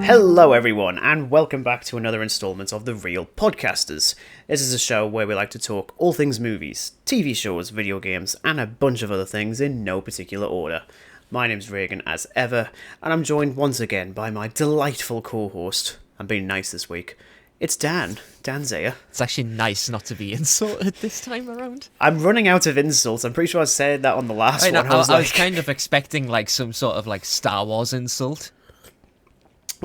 Hello everyone, and welcome back to another installment of The Real Podcasters. This is a show where we like to talk all things movies, TV shows, video games, and a bunch of other things in no particular order. My name's Regan, as ever, and I'm joined once again by my delightful co-host. I'm being nice this week. It's Dan. Dan's here. It's actually nice not to be insulted this time around. I'm running out of insults. I'm pretty sure I said that on the last one. I was kind of expecting like some sort of like Star Wars insult.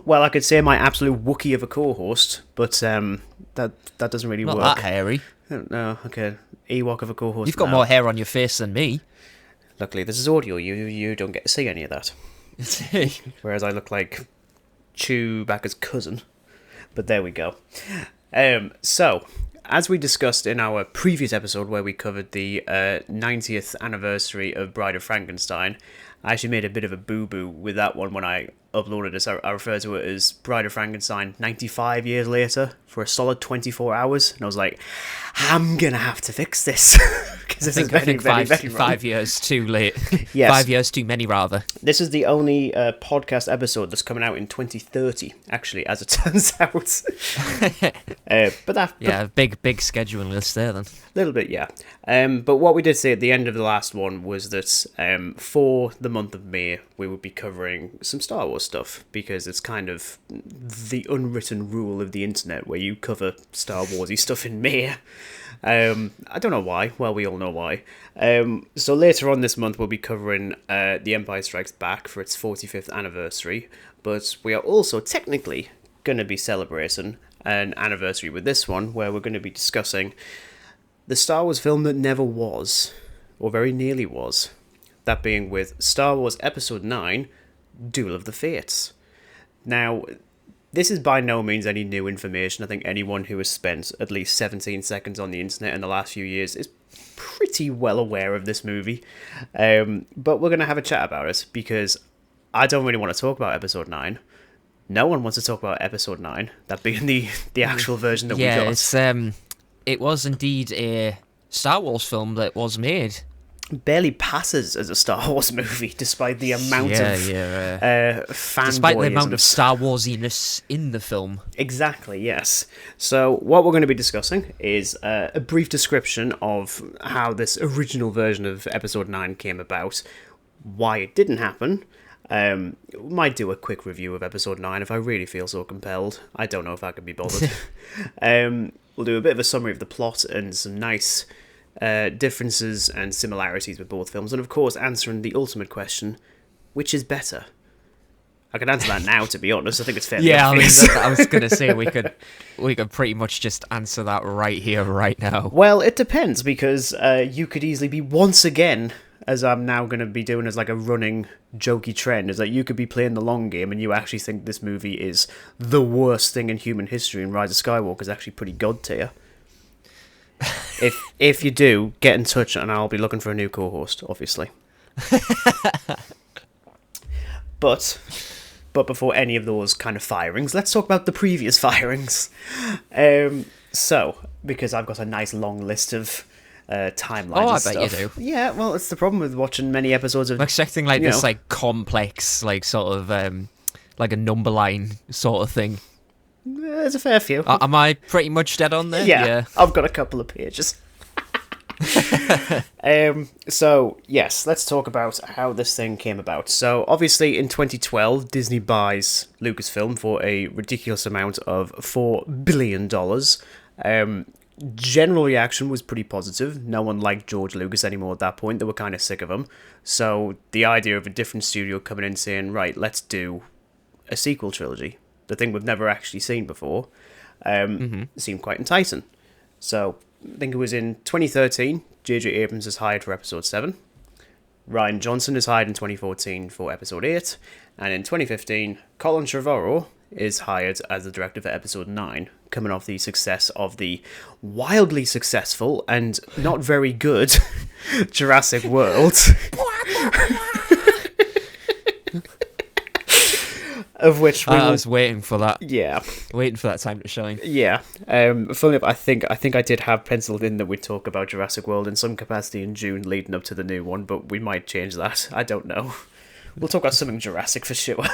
Well, I could say my absolute Wookiee of a co-host, but that doesn't really work. Not that hairy. No, okay. Ewok of a co-host. You've got more hair on your face than me. Luckily, this is audio. You don't get to see any of that. Whereas I look like Chewbacca's cousin. But there we go. So, as we discussed in our previous episode where we covered the 90th anniversary of Bride of Frankenstein, I actually made a bit of a boo-boo with that one when I uploaded this. I refer to it as Bride of Frankenstein 95 years later for a solid 24 hours. And I was like, I'm going to have to fix this. Because this is very 5 years too late. Yes. 5 years too many, rather. This is the only podcast episode that's coming out in 2030, actually, as it turns out. Big scheduling list there, then. A little bit, yeah. But what we did say at the end of the last one was that for the month of May, we would be covering some Star Wars stuff, because it's kind of the unwritten rule of the internet where you cover Star Warsy stuff in May. I don't know why. Well, we all know why. So later on this month, we'll be covering The Empire Strikes Back for its 45th anniversary, but we are also technically going to be celebrating an anniversary with this one, where we're going to be discussing the Star Wars film that never was, or very nearly was. That being with Star Wars Episode 9, Duel of the Fates. Now, this is by no means any new information. I think anyone who has spent at least 17 seconds on the internet in the last few years is pretty well aware of this movie. But we're going to have a chat about it, because I don't really want to talk about Episode 9. No one wants to talk about Episode 9, that being the actual version that we got. It was indeed a Star Wars film that was made. Barely passes as a Star Wars movie, despite the amount of fanboyism. Despite the amount of Star Warsiness in the film. Exactly, yes. So what we're going to be discussing is a brief description of how this original version of Episode 9 came about, why it didn't happen. We might do a quick review of Episode 9 if I really feel so compelled. I don't know if I can be bothered. We'll do a bit of a summary of the plot and some nice differences and similarities with both films, and of course answering the ultimate question, which is better? I could answer that now, to be honest. I think it's fairly obvious. I was going to say we could pretty much just answer that right here, right now. Well, it depends, because you could easily be once again, as I'm now going to be doing as like a running jokey trend, is that you could be playing the long game and you actually think this movie is the worst thing in human history and Rise of Skywalker is actually pretty god tier. If you do, get in touch and I'll be looking for a new co-host, obviously. But before any of those kind of firings, let's talk about the previous firings. So, because I've got a nice long list of timelines and stuff. I bet you do. Yeah, well, it's the problem with watching many episodes of... I'm expecting like this like complex, like sort of like a number line sort of thing. There's a fair few. Am I pretty much dead on there? Yeah. I've got a couple of pages. So, yes, let's talk about how this thing came about. So, obviously, in 2012, Disney buys Lucasfilm for a ridiculous amount of $4 billion. General reaction was pretty positive. No one liked George Lucas anymore at that point. They were kind of sick of him. So, the idea of a different studio coming in saying, right, let's do a sequel trilogy, the thing we've never actually seen before, seemed quite enticing. So, I think it was in 2013, J.J. Abrams is hired for Episode 7. Rian Johnson is hired in 2014 for Episode 8. And in 2015, Colin Trevorrow is hired as the director for Episode 9, coming off the success of the wildly successful and not very good Jurassic World. Of which I was waiting for that. Yeah, waiting for that time to shine. Yeah. Funnily enough, I think I did have penciled in that we'd talk about Jurassic World in some capacity in June, leading up to the new one, but we might change that. I don't know. We'll talk about something Jurassic for sure.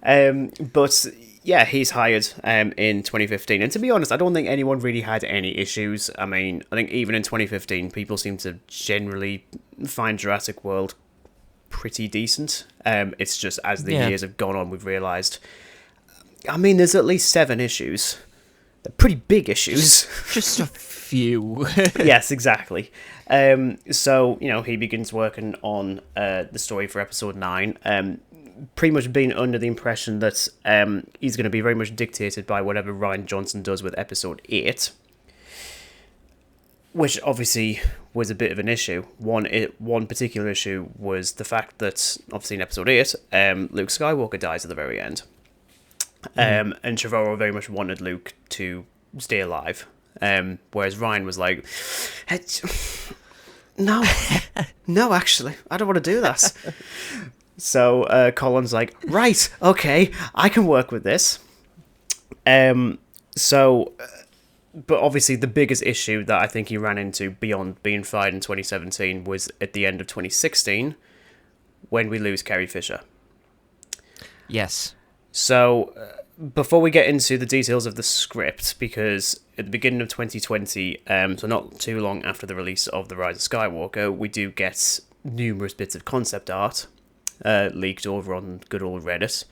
But yeah, he's hired in 2015. And to be honest, I don't think anyone really had any issues. I mean, I think even in 2015, people seem to generally find Jurassic World pretty decent. It's just as the years have gone on, we've realised, I mean, there's at least 7 issues. They're pretty big issues. Just a few. Yes, exactly. So, he begins working on the story for episode 9, pretty much being under the impression that he's going to be very much dictated by whatever Rian Johnson does with episode 8, which obviously was a bit of an issue. One particular issue was the fact that, obviously in episode 8, Luke Skywalker dies at the very end. And Trevorrow very much wanted Luke to stay alive. Whereas Ryan was like, no, actually, I don't want to do that. So Colin's like, right, okay, I can work with this. But obviously the biggest issue that I think he ran into beyond being fired in 2017 was at the end of 2016 when we lose Carrie Fisher. Yes. So, before we get into the details of the script, because at the beginning of 2020, so not too long after the release of The Rise of Skywalker, we do get numerous bits of concept art leaked over on good old Reddit,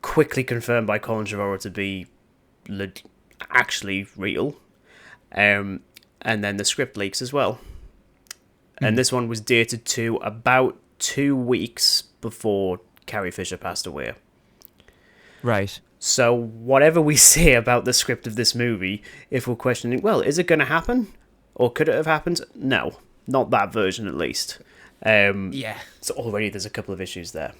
quickly confirmed by Colin Trevorrow to be actually real, and then the script leaks as well. And this one was dated to about 2 weeks before Carrie Fisher passed away. Right. So whatever we say about the script of this movie, if we're questioning, well, is it going to happen? Or could it have happened? No. Not that version, at least. Yeah. So already there's a couple of issues there.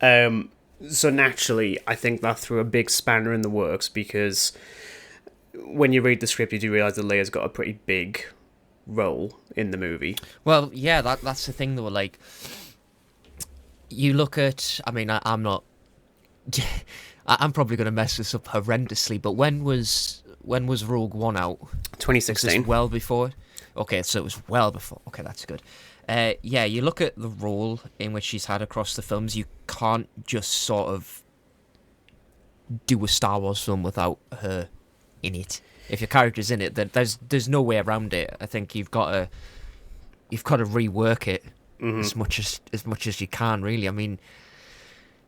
So naturally, I think that threw a big spanner in the works, because when you read the script, you do realise that Leia's got a pretty big role in the movie. Well, yeah, that's the thing, though. Like, you look at... I mean, I'm not... I'm probably going to mess this up horrendously, but when was Rogue One out? 2016. Well before? Okay, so it was well before. Okay, that's good. Yeah, you look at the role in which she's had across the films, you can't just sort of do a Star Wars film without her in it. If your character's in it, then there's no way around it. I think you've got to rework it as much as you can, really. I mean,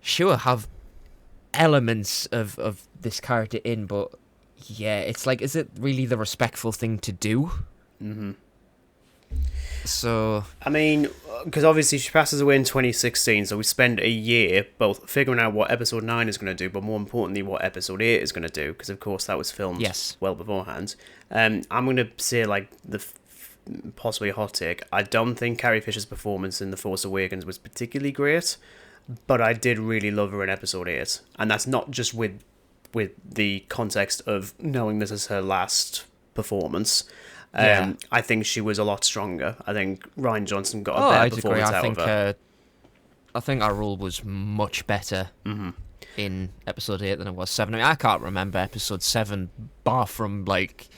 sure, have elements of this character in, but yeah, it's like, is it really the respectful thing to do? So I mean, because obviously she passes away in 2016, so we spend a year both figuring out what episode 9 is going to do, but more importantly what episode 8 is going to do, because of course that was filmed well beforehand. I'm going to say, like, possibly a hot take, I don't think Carrie Fisher's performance in The Force Awakens was particularly great, but I did really love her in episode 8, and that's not just with the context of knowing this is her last performance. I think she was a lot stronger. I think Rian Johnson got a better performance out of her. I think our role was much better in episode 8 than it was 7. I mean, I can't remember episode 7 bar from like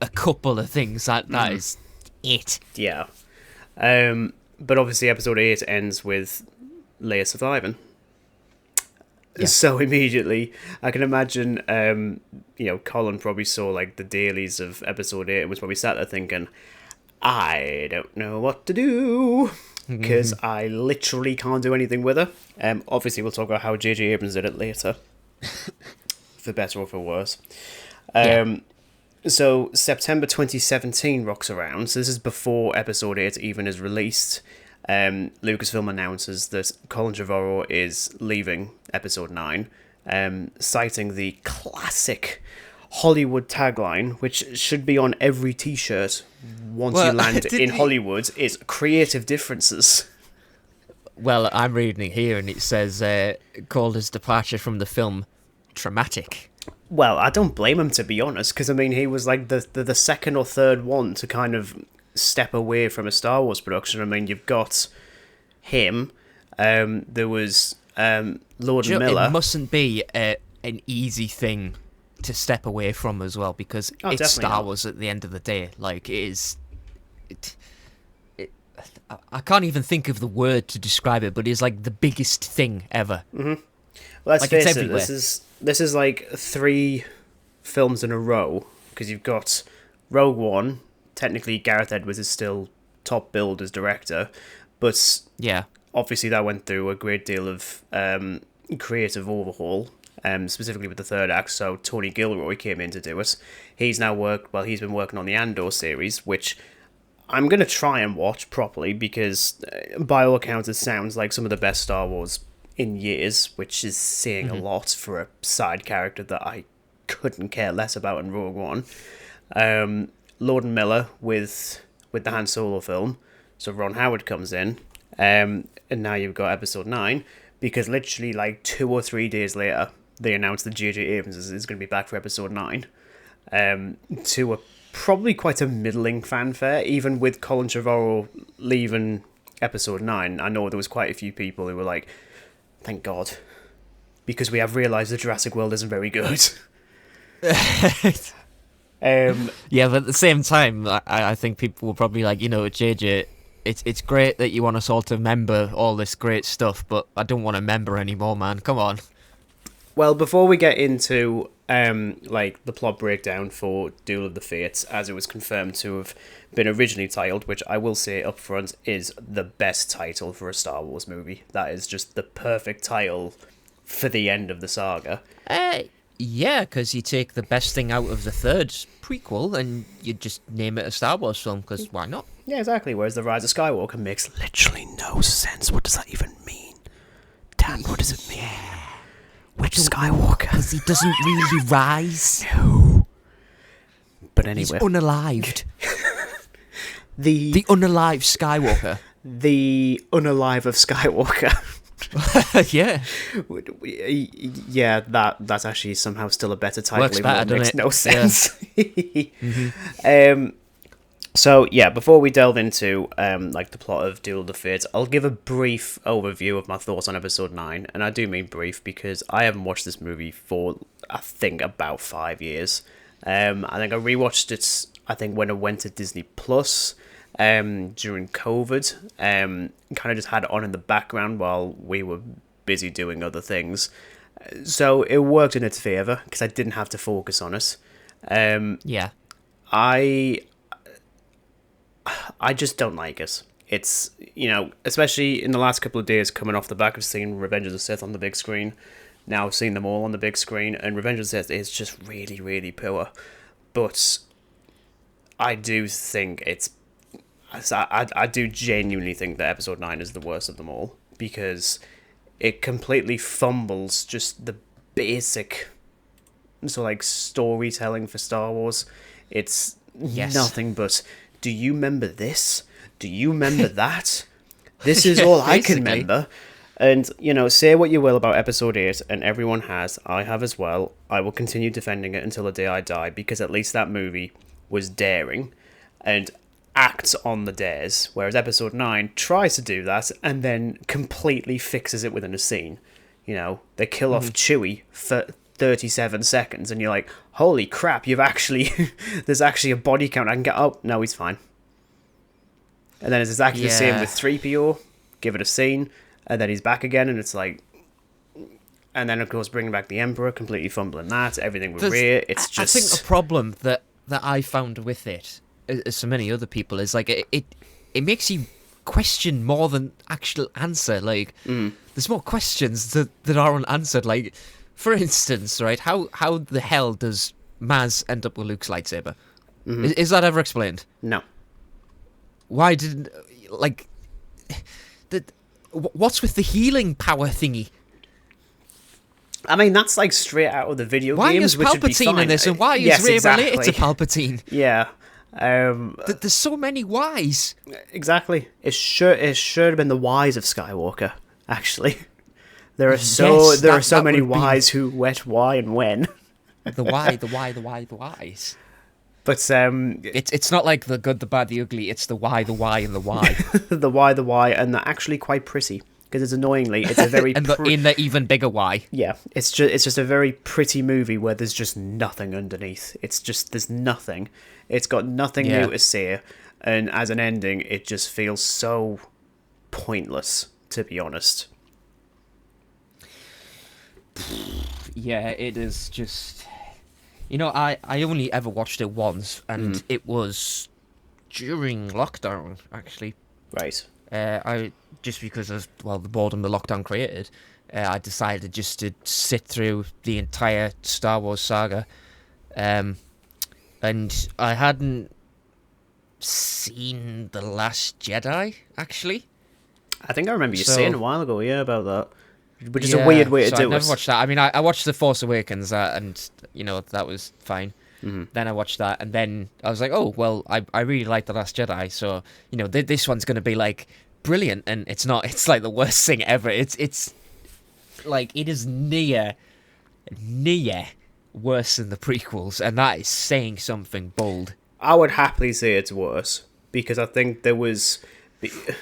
a couple of things. That is it. Yeah. But obviously episode 8 ends with Leia surviving. Yeah. So immediately, I can imagine, Colin probably saw like the dailies of episode 8 and was probably sat there thinking, I don't know what to do, because I literally can't do anything with her. Obviously, we'll talk about how J.J. Abrams did it later, for better or for worse. So September 2017 rocks around. So this is before episode 8 even is released. Lucasfilm announces that Colin Trevorrow is leaving episode 9, citing the classic Hollywood tagline, which should be on every t-shirt once you land in Hollywood, is creative differences. Well, I'm reading it here, and it says, called his departure from the film traumatic. Well, I don't blame him, to be honest, because, I mean, he was like the second or third one to kind of step away from a Star Wars production. I mean, you've got him, there was Lord and Miller. It mustn't be an easy thing to step away from as well, because it's Star Wars at the end of the day. Like, it is... I can't even think of the word to describe it, but it's like the biggest thing ever. Well, let's Like, it's face it, everywhere. this is like 3 films in a row, because you've got Rogue One. Technically, Gareth Edwards is still top billed as director, but Yeah. obviously that went through a great deal of creative overhaul, specifically with the third act. So Tony Gilroy came in to do it. He's been working on the Andor series, which I'm going to try and watch properly, because by all accounts it sounds like some of the best Star Wars in years, which is saying a lot for a side character that I couldn't care less about in Rogue One. Lord and Miller with the Han Solo film, so Ron Howard comes in, and now you've got Episode 9, because literally like 2 or 3 days later they announced that J.J. Abrams is going to be back for Episode 9, to a probably quite a middling fanfare, even with Colin Trevorrow leaving Episode 9. I know there was quite a few people who were like, thank God, because we have realised the Jurassic World isn't very good. Yeah, but at the same time, I think people will probably like, JJ, it's great that you want to sort of remember all this great stuff, but I don't want to remember anymore, man. Come on. Well, before we get into like the plot breakdown for Duel of the Fates, as it was confirmed to have been originally titled, which I will say up front is the best title for a Star Wars movie. That is just the perfect title for the end of the saga. Yeah, because you take the best thing out of the third prequel and you just name it a Star Wars film, because why not? Yeah, exactly. Whereas the Rise of Skywalker makes literally no sense. What does that even mean? Dan, what does it mean? Which Skywalker? Because he doesn't really rise. No. But anyway. He's unalived. The unalive Skywalker. The unalive of Skywalker. Yeah. Yeah, that's actually somehow still a better title. Works better, it makes doesn't it? no sense. Yeah. So yeah, before we delve into like the plot of Duel of the Fates, I'll give a brief overview of my thoughts on Episode 9, and I do mean brief because I haven't watched this movie for I think about 5 years. I think I rewatched it. I think when it went to Disney Plus during COVID, kind of just had it on in the background while we were busy doing other things. So it worked in its favour because I didn't have to focus on it. Yeah. I just don't like it. It's, especially in the last couple of days coming off the back of seeing Revenge of the Sith on the big screen, now seeing them all on the big screen, and Revenge of the Sith is just really, really poor. But I do think I do genuinely think that Episode 9 is the worst of them all, because it completely fumbles just the basic storytelling for Star Wars. It's nothing but, do you remember this? Do you remember that? This is all I can remember. And, say what you will about Episode 8, and everyone has, I have as well. I will continue defending it until the day I die, because at least that movie was daring and acts on the dares, whereas Episode 9 tries to do that and then completely fixes it within a scene. They kill off Chewie for 37 seconds, and you're like, holy crap, there's actually a body count I can get. Oh, no, he's fine. And then it's exactly the same with 3PO. Give it a scene, and then he's back again, and it's like... And then, of course, bringing back the Emperor, completely fumbling that, everything with Rey, it's just... I think the problem that I found with it, as so many other people, is like it makes you question more than actual answer. Like, there's more questions that aren't answered. Like, for instance, right, how the hell does Maz end up with Luke's lightsaber? Is that ever explained? No. Why didn't, like, what's with the healing power thingy? I mean, that's like straight out of the video why games, is which would be Palpatine fine. in this, and why is Rey exactly. related to Palpatine? Yeah. There's so many whys. Exactly. It should have been the whys of Skywalker, actually. There are so many whys who, wet, why, and when. The whys. But it's not like the good, the bad, the ugly. It's the why, and the why. the why, and they're actually quite pretty. Because it's a very... and in the even bigger why. Yeah, it's just a very pretty movie where there's just nothing underneath. There's nothing. It's got nothing new to say, and as an ending, it just feels so pointless, to be honest. Yeah, it is just... I only ever watched it once, and it was during lockdown, actually. Right. I just because of the boredom the lockdown created, I decided just to sit through the entire Star Wars saga, and I hadn't seen The Last Jedi, actually. I think I remember you saying a while ago, about that, which is a weird way to do it. I've never watched that. I mean, I watched The Force Awakens, and that was fine. Mm-hmm. Then I watched that, and then I was like, oh, well, I really like The Last Jedi, so, this one's going to be, like, brilliant, and it's not. It's, like, the worst thing ever. It's like, it is near worse than the prequels, and that is saying something bold. I would happily say it's worse, because I think there was...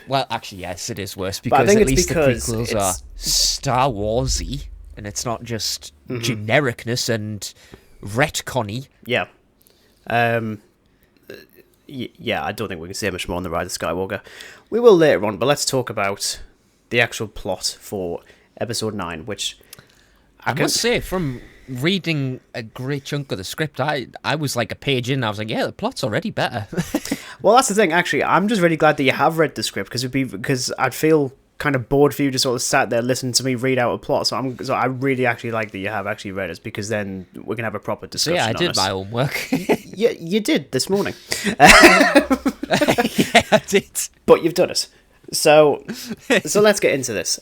Well, actually, yes, it is worse, because at least the prequels are Star Warsy, and it's not just genericness and retconny. Yeah. Yeah, I don't think we can say much more on the Rise of Skywalker. We will later on, but let's talk about the actual plot for Episode 9, which... I must say, from reading a great chunk of the script, I was like a page in, and I was like, yeah, the plot's already better. Well, that's the thing, actually. I'm just really glad that you have read the script, because I'd feel kind of bored for you to sort of sat there listening to me read out a plot. So I really actually like that you have actually read it, because then we can have a proper discussion. So yeah, I did my homework. Yeah, you did this morning. Yeah, I did. But you've done it. So let's get into this.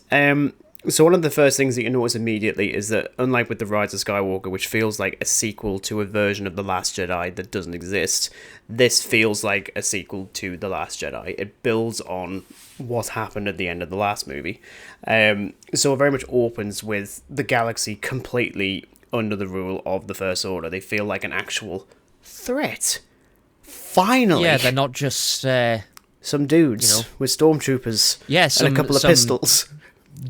So one of the first things that you notice immediately is that, unlike with The Rise of Skywalker, which feels like a sequel to a version of The Last Jedi that doesn't exist, this feels like a sequel to The Last Jedi. It builds on what happened at the end of the last movie. So it very much opens with the galaxy completely under the rule of the First Order. They feel like an actual threat. Finally! Yeah, they're not just... some dudes with stormtroopers and a couple of pistols.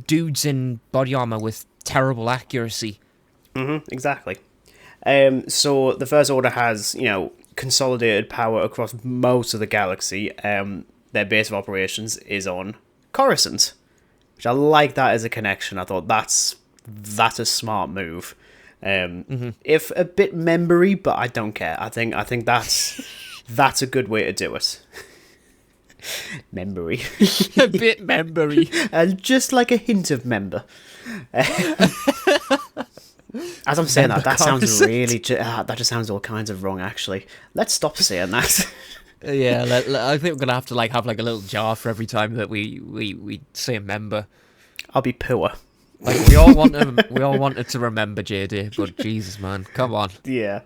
Dudes in body armor with terrible accuracy. Exactly. So the First Order has, consolidated power across most of the galaxy. Their base of operations is on Coruscant, which I like that as a connection. I thought that's a smart move. If a bit membery, but I don't care. I think that's a good way to do it. Membery. A bit membery. And just like a hint of member. As I'm saying that sounds really... that just sounds all kinds of wrong, actually. Let's stop saying that. Yeah, I think we're going to have to have a little jar for every time that we say a member. I'll be poor. Like, we all wanted to remember JD, but Jesus, man, come on. Yeah.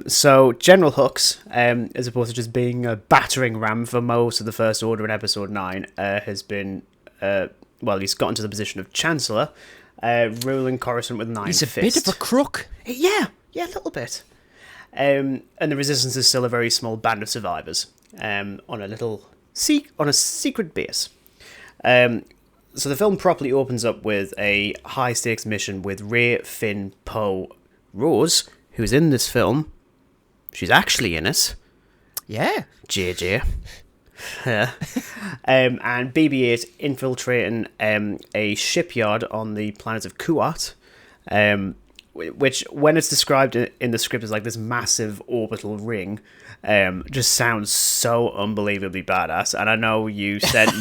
So General Hux, as opposed to just being a battering ram for most of the First Order in Episode 9, has been, he's gotten to the position of Chancellor, ruling Coruscant with 9 fists. He's a bit of a crook. Yeah, a little bit. And the Resistance is still a very small band of survivors, on a secret base. So the film properly opens up with a high-stakes mission with Rey, Finn, Poe, Rose, who's in this film. She's actually in it. Yeah. JJ. And BB-8 infiltrating a shipyard on the planet of Kuat, which, when it's described in the script as like this massive orbital ring, just sounds so unbelievably badass. And I know you said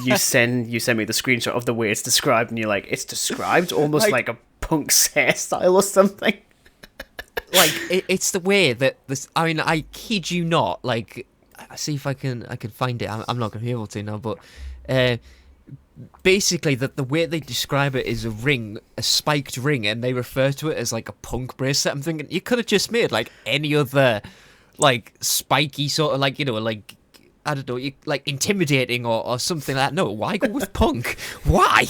you sent me the screenshot of the way it's described, and you're like, it's described almost like a punk hairstyle or something. Like, it's the way that this... I mean, I kid you not. Like, I see if I can find it. I'm not going to be able to now, but basically, the way they describe it is a spiked ring, and they refer to it as like a punk bracelet. I'm thinking you could have just made like any other like spiky sort of like like, I don't know, like intimidating or something like that. No, why go with punk? Why?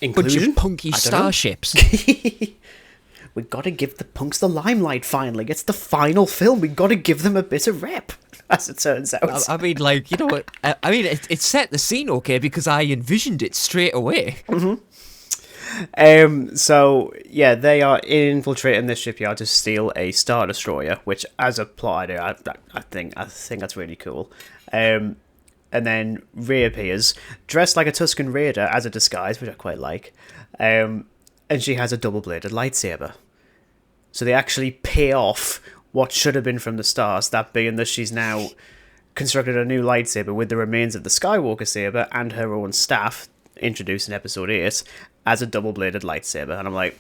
Inclusion? Bunch of punky starships. We gotta give the punks the limelight finally. It's the final film. We gotta give them a bit of rep, as it turns out. I mean, like, what? I mean, it set the scene okay because I envisioned it straight away. So, yeah, they are infiltrating this shipyard to steal a Star Destroyer, which, as a plot idea, I think that's really cool. And then reappears, dressed like a Tusken Raider as a disguise, which I quite like. and she has a double-bladed lightsaber. So they actually pay off what should have been from the stars, that being that she's now constructed a new lightsaber with the remains of the Skywalker saber and her own staff, introduced in episode 8, as a double-bladed lightsaber. And I'm like,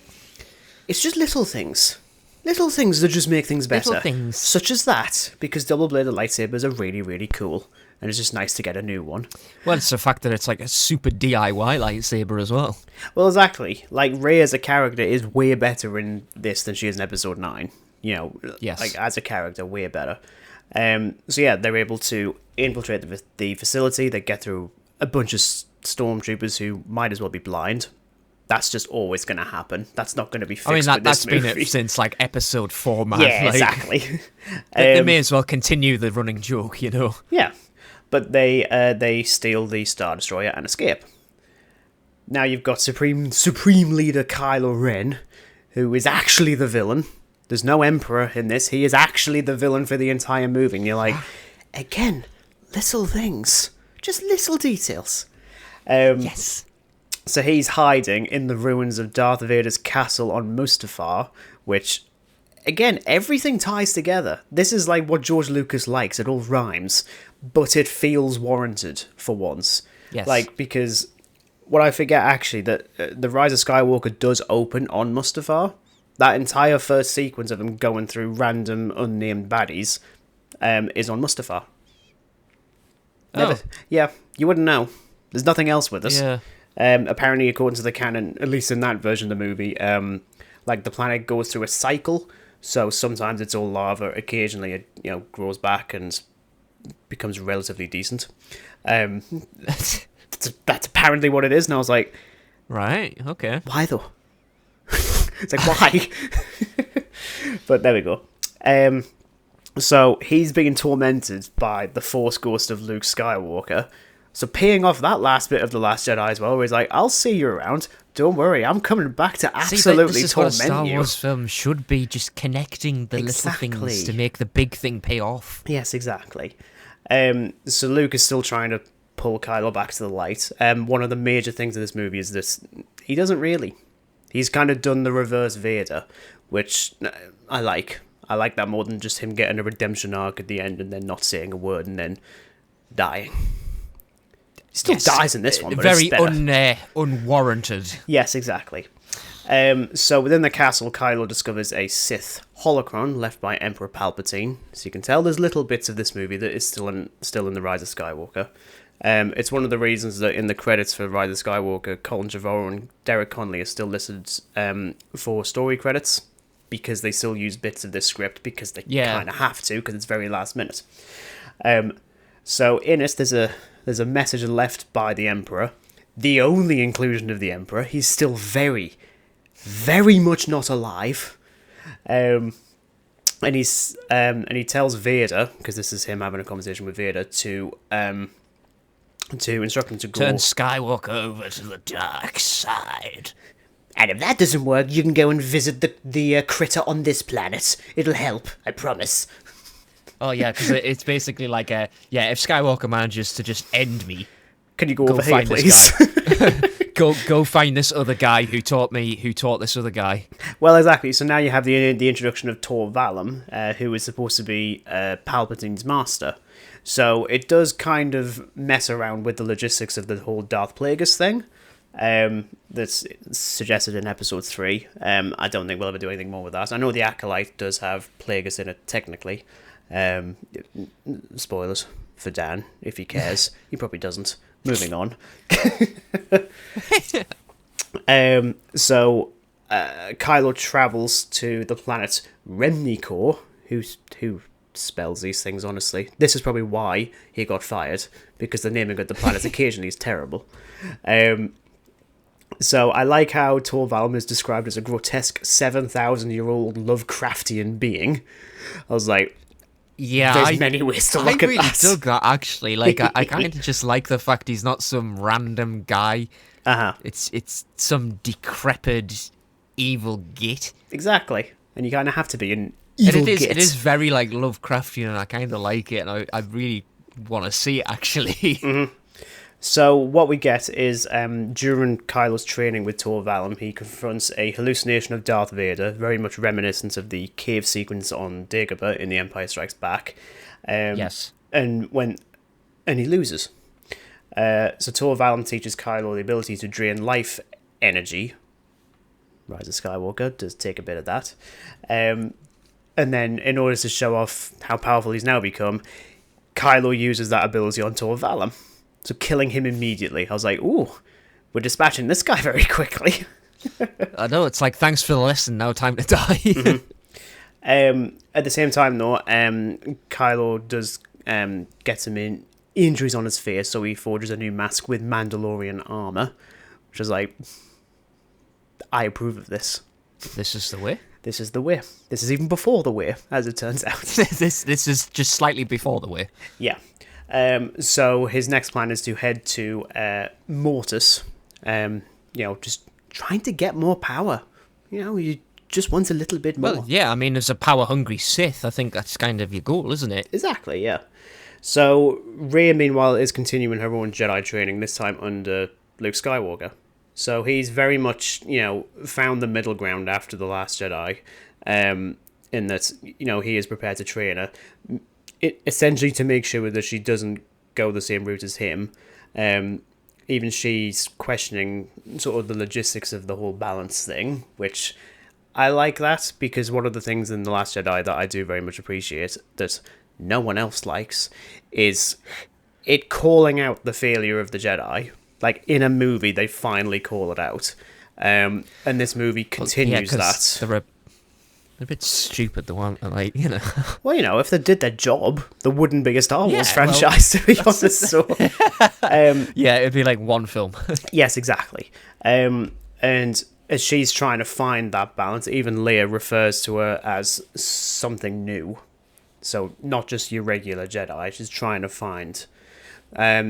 it's just little things. Little things that just make things better. Little things. Such as that, because double-bladed lightsabers are really, really cool. And it's just nice to get a new one. Well, it's the fact that it's like a super DIY lightsaber as well. Well, exactly. Like, Rey as a character is way better in this than she is in episode 9. You know, yes. Like, as a character, way better. So yeah, they're able to infiltrate the facility. They get through a bunch of stormtroopers who might as well be blind. That's just always going to happen. That's not going to be fixed with this movie. That's been it since, like, episode 4, man. Yeah, like, exactly. They may as well continue the running joke, you know? Yeah. But they steal the Star Destroyer and escape. Now you've got Supreme Leader Kylo Ren, who is actually the villain. There's no Emperor in this. He is actually the villain for the entire movie. And you're like, again, little things. Just little details. Yes. So he's hiding in the ruins of Darth Vader's castle on Mustafar, which, again, everything ties together. This is like what George Lucas likes. It all rhymes, but it feels warranted for once. Yes. Like, because what I forget, actually, that the Rise of Skywalker does open on Mustafar. That entire first sequence of him going through random unnamed baddies is on Mustafar. Yeah, you wouldn't know. There's nothing else with us. Yeah. Apparently, according to the canon, at least in that version of the movie, like the planet goes through a cycle. So sometimes it's all lava. Occasionally, it grows back and becomes relatively decent. That's apparently what it is. And I was like, right, okay. Why though? It's like, why? But there we go. So he's being tormented by the Force ghost of Luke Skywalker. So paying off that last bit of The Last Jedi as well, where he's like, I'll see you around. Don't worry, I'm coming back to absolutely this is torment what a Star you. Wars film should be, just connecting the little things to make the big thing pay off. Yes, exactly. So Luke is still trying to pull Kylo back to the light. One of the major things in this movie is this: he doesn't really. He's kind of done the reverse Vader, which I like. I like that more than just him getting a redemption arc at the end and then not saying a word and then dying. He still dies in this one, but very it's unwarranted. Yes, exactly. So within the castle, Kylo discovers a Sith holocron left by Emperor Palpatine. So you can tell there's little bits of this movie that is still in the Rise of Skywalker. It's one of the reasons that in the credits for Rise of Skywalker, Colin Trevorrow and Derek Connolly are still listed for story credits, because they still use bits of this script because they kind of have to, because it's very last minute. So in it, there's a message left by the Emperor. The only inclusion of the Emperor. He's still very, very much not alive. And he tells Vader, because this is him having a conversation with Vader, to instruct him to go... Turn Skywalker over to the dark side. And if that doesn't work, you can go and visit the critter on this planet. It'll help, I promise. Oh, yeah, because it's basically like if Skywalker manages to just end me... Can you go over here, please? go find this other guy who taught this other guy. Well, exactly. So now you have the introduction of Tor Valum, who is supposed to be Palpatine's master. So it does kind of mess around with the logistics of the whole Darth Plagueis thing. That's suggested in episode 3. I don't think we'll ever do anything more with that. I know the Acolyte does have Plagueis in it, technically. Spoilers for Dan, if he cares. He probably doesn't. Moving on. So Kylo travels to the planet Remnicor, who spells these things, honestly. This is probably why he got fired, because the naming of the planets occasionally is terrible. So I like how Tor Valum is described as a grotesque 7,000-year-old Lovecraftian being. I was like, there's many ways to look at that. I really dug that, actually. Like, I kind of just like the fact he's not some random guy. Uh-huh. It's some decrepit evil git. Exactly. And you kind of have to be an evil git. It is very, like, Lovecraftian, and I kind of like it, and I really want to see it, actually. Mm-hmm. So what we get is during Kylo's training with Tor Valum, he confronts a hallucination of Darth Vader, very much reminiscent of the cave sequence on Dagobah in The Empire Strikes Back. Yes. And he loses. So Tor Valum teaches Kylo the ability to drain life energy. Rise of Skywalker does take a bit of that. And then, in order to show off how powerful he's now become, Kylo uses that ability on Tor Valum. So killing him immediately. I was like, ooh, we're dispatching this guy very quickly. I know, it's like, thanks for the lesson, now time to die. At the same time, though, Kylo does get some injuries on his face, so he forges a new mask with Mandalorian armor, which is like, I approve of this. This is the way? This is the way. This is even before the way, as it turns out. This is just slightly before the way. Yeah. So his next plan is to head to Mortis. Just trying to get more power. He just wants a little bit more. Well, yeah, I mean, as a power-hungry Sith, I think that's kind of your goal, isn't it? Exactly, yeah. So Rey, meanwhile, is continuing her own Jedi training, this time under Luke Skywalker. So he's very much, found the middle ground after The Last Jedi, in that, he is prepared to train her, essentially to make sure that she doesn't go the same route as him. Even she's questioning sort of the logistics of the whole balance thing, which I like that, because one of the things in The Last Jedi that I do very much appreciate, that no one else likes, is it calling out the failure of the Jedi. Like, in a movie, they finally call it out. And this movie continues that. They're a bit stupid, the one, like, Well, if they did their job, there wouldn't be a Star Wars franchise, to be honest. So, yeah, it'd be like one film. Yes, exactly. And as she's trying to find that balance, even Leia refers to her as something new. So, not just your regular Jedi. She's trying to find...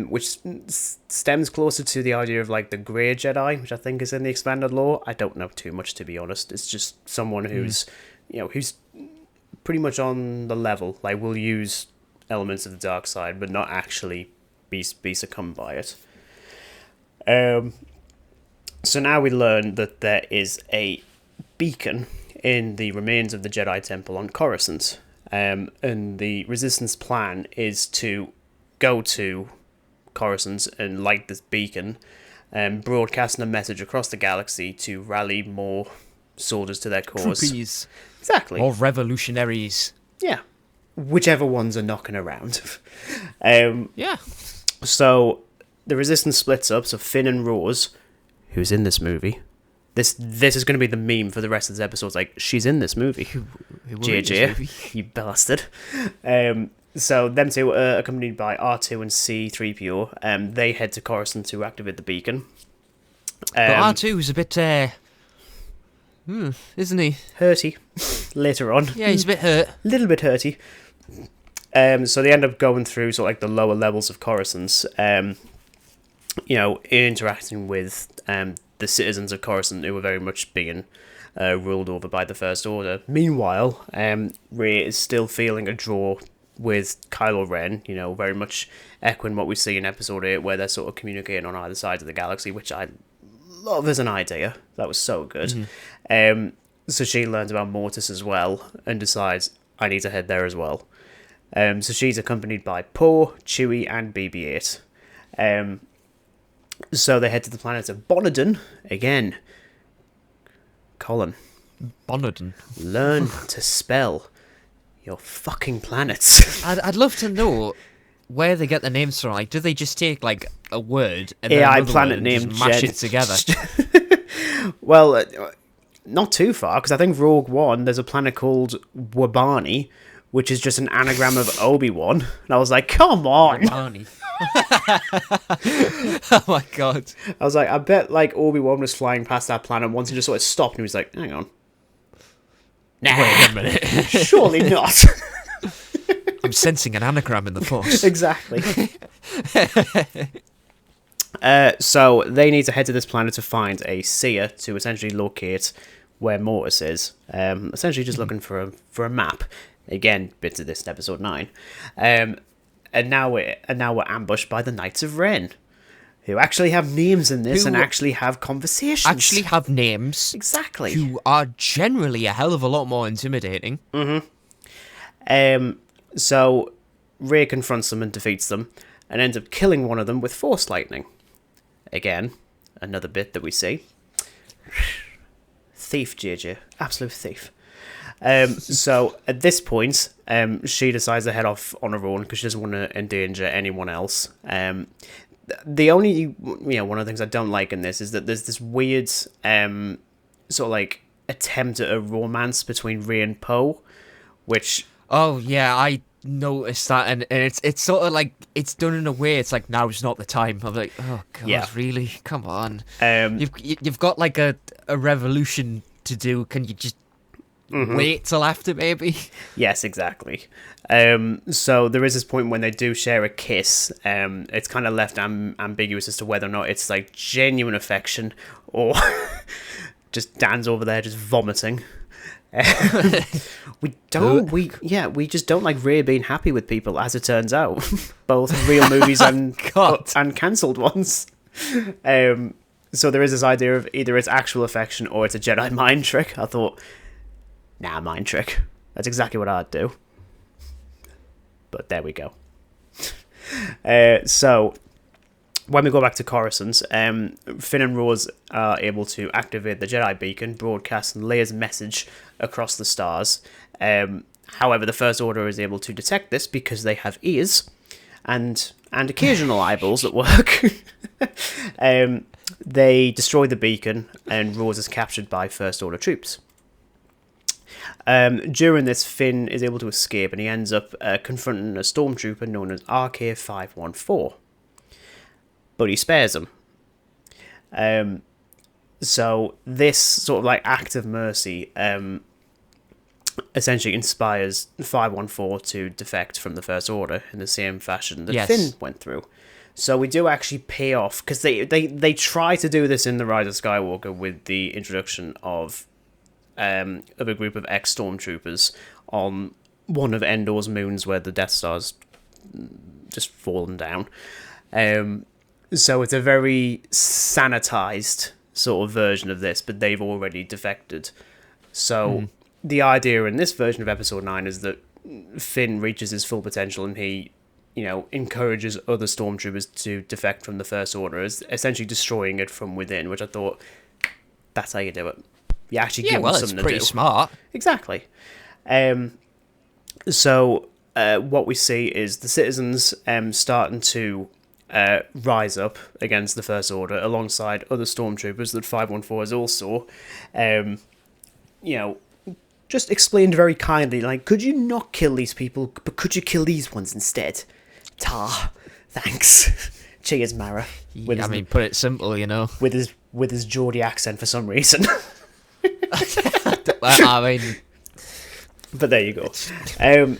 which stems closer to the idea of like the Grey Jedi, which I think is in the expanded lore. I don't know too much, to be honest. It's just someone who's, who's pretty much on the level. Like, will use elements of the dark side, but not actually be succumbed by it. So now we learn that there is a beacon in the remains of the Jedi Temple on Coruscant, and the Resistance plan is to go to Coruscant and light this beacon, broadcasting a message across the galaxy to rally more soldiers to their cause. Troopies. Exactly. Or revolutionaries. Yeah. Whichever ones are knocking around. Yeah. So the Resistance splits up, so Finn and Rose, who's in this movie. This is going to be the meme for the rest of this episode. It's like, she's in this movie. JJ, you bastard. So them two are accompanied by R2 and C-3PO. They head to Coruscant to activate the beacon. But R2 is a bit, isn't he? Hurty. Later on. Yeah, he's a bit hurt. Little bit hurty. So they end up going through sort of like the lower levels of Coruscant, interacting with the citizens of Coruscant, who were very much being ruled over by the First Order. Meanwhile, Rey is still feeling a draw with Kylo Ren, very much echoing what we see in Episode 8, where they're sort of communicating on either side of the galaxy, which I love as an idea. That was so good. Mm-hmm. So she learns about Mortis as well, and decides, I need to head there as well. So she's accompanied by Poe, Chewie, and BB-8. So they head to the planet of Bonadon. Again, Colin. Bonadon. Learn to spell your fucking planets. I'd love to know where they get the names from. Like, do they just take like a word and AI then planet word name and just mash it together? Well, not too far, because I think Rogue One, there's a planet called Wabani, which is just an anagram of Obi-Wan. And I was like, come on! Wabani. Oh my god. I was like, I bet like Obi-Wan was flying past that planet once and just sort of stopped and he was like, hang on. Nah. Wait a minute. Surely not. I'm sensing an anagram in the Force. Exactly. So they need to head to this planet to find a seer to essentially locate where Mortis is. Essentially just looking for a map. Again, bits of this in episode 9. And now we're ambushed by the Knights of Ren. who actually have names in this Who and actually have conversations. Actually have names. Exactly. Who are generally a hell of a lot more intimidating. So Rey confronts them and defeats them, and ends up killing one of them with force lightning. Again, another bit that we see. Thief, JJ. Absolute thief. So at this point, she decides to head off on her own because she doesn't want to endanger anyone else. The only, one of the things I don't like in this is that there's this weird, sort of like attempt at a romance between Rey and Poe, which. Oh yeah, I noticed that, and it's sort of like it's done in a way. It's like now's not the time. I'm like, oh god, really? Come on. You've got like a revolution to do. Can you just wait till after, maybe? Yes, exactly. So there is this point when they do share a kiss. It's kind of left ambiguous as to whether or not it's like genuine affection or just Dan's over there just vomiting. We just don't like Rey being happy with people, as it turns out, both real movies and cancelled ones. So there is this idea of either it's actual affection or it's a Jedi mind trick. I thought, mind trick. That's exactly what I'd do. But there we go. So when we go back to Coruscant, Finn and Rose are able to activate the Jedi beacon, broadcasting Leia's message across the stars. However, the First Order is able to detect this because they have ears and occasional eyeballs that work. They destroy the beacon, and Rose is captured by First Order troops. During this, Finn is able to escape, and he ends up confronting a stormtrooper known as RK-514. But he spares him. So this sort of like act of mercy essentially inspires 514 to defect from the First Order in the same fashion that Finn went through. So we do actually pay off, because they try to do this in the Rise of Skywalker with the introduction of a group of ex-stormtroopers on one of Endor's moons where the Death Star's just fallen down. So it's a very sanitized sort of version of this, but they've already defected. So the idea in this version of Episode 9 is that Finn reaches his full potential and he, encourages other stormtroopers to defect from the First Order, essentially destroying it from within, which I thought, that's how you do it. You actually give them something to do. It's pretty smart. Exactly. So what we see is the citizens starting to rise up against the First Order alongside other stormtroopers that 514 is also, just explained very kindly, like, could you not kill these people, but could you kill these ones instead? Thanks. Cheers, Mara. Put it simple, with his Geordie accent for some reason. But there you go.